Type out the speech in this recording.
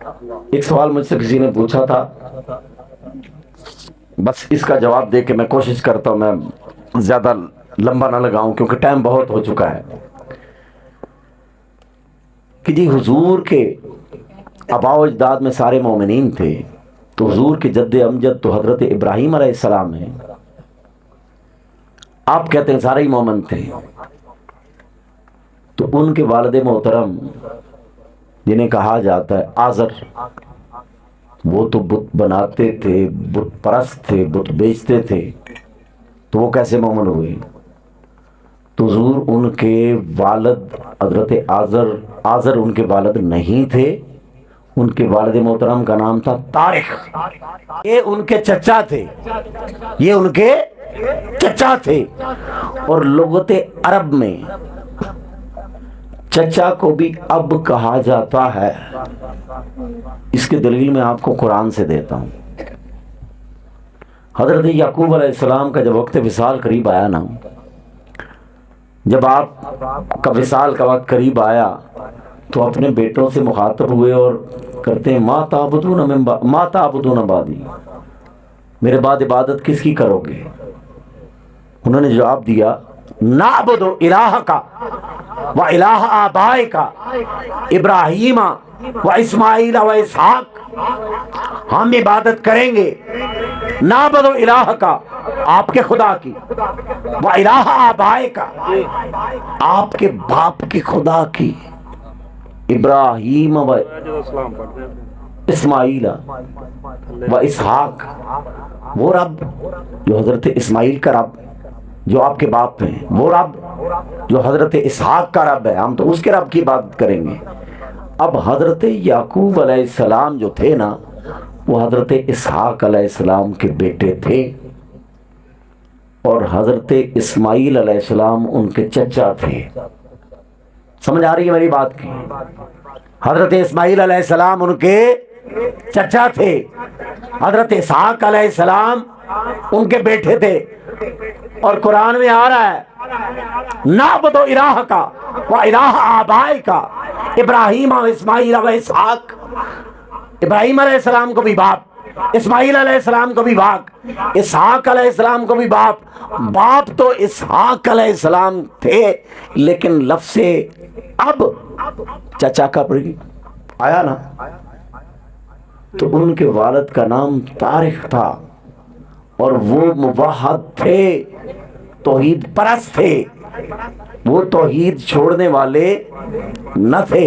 ایک سوال مجھ سے کسی نے پوچھا تھا، بس اس کا جواب دے کے میں کوشش کرتا ہوں میں زیادہ لمبا نہ لگاؤں کیونکہ ٹائم بہت ہو چکا ہے، کہ جی حضور کے آباء و اجداد میں سارے مومنین تھے، تو حضور کے جد امجد تو حضرت ابراہیم علیہ السلام ہیں، آپ کہتے ہیں سارے ہی مومن تھے، تو ان کے والد محترم جنہیں کہا جاتا ہے آزر، وہ تو بت بناتے تھے، بت پرست تھے، بت بیچتے تھے، تو وہ کیسے مومن ہوئے؟ تو حضور ان کے والد حضرت آزر ان کے والد نہیں تھے، ان کے والد محترم کا نام تھا طارق، یہ ان کے چچا تھے، یہ ان کے چچا تھے۔ اور لغت عرب میں چچا کو بھی اب کہا جاتا ہے، اس کی دلیل میں آپ کو قرآن سے دیتا ہوں۔ حضرت یعقوب علیہ السلام کا جب وقت وصال قریب آیا نا، جب آپ کا وصال کا وقت قریب آیا تو اپنے بیٹوں سے مخاطب ہوئے اور کرتے ہیں ما تعبدون بعدی، میرے بعد عبادت کس کی کرو گے؟ انہوں نے جواب دیا نعبد الہک و الہ آبائک ابراہیم و اسماعیل و اسحاق، ہم عبادت کریں گے نعبد الہک آپ کے خدا کی، و الہ آبائک آپ کے باپ کے خدا کی، ابراہیم و اسماعیل و اسحاق، وہ رب جو حضرت اسماعیل کا رب جو آپ کے باپ ہیں، وہ رب جو حضرت اسحاق کا رب ہے، ہم تو اس کے رب کی عبادت کریں گے۔ اب حضرت یعقوب علیہ السلام جو تھے نا، وہ حضرت اسحاق علیہ السلام کے بیٹے تھے، اور حضرت اسماعیل علیہ السلام ان کے چچا تھے۔ سمجھ آ رہی ہے میری بات کی؟ حضرت اسماعیل علیہ السلام ان کے چچا تھے، حضرت اسحاق علیہ السلام ان کے بیٹے تھے، اور قرآن میں آ رہا ہے نعبد الہک و الہ آبائک ابراہیم و اسماعیل و اسحاق، ابراہیم علیہ السلام کو بھی باپ، اسماعیل علیہ السلام کو بھی باپ، اسحاق علیہ السلام کو بھی باپ تو اسحاق علیہ السلام تھے، لیکن لفظ اب چچا کا آیا نا، تو ان کے والد کا نام طارق تھا، اور وہ موحد تھے، توحید پرست تھے، وہ توحید چھوڑنے والے نہ تھے۔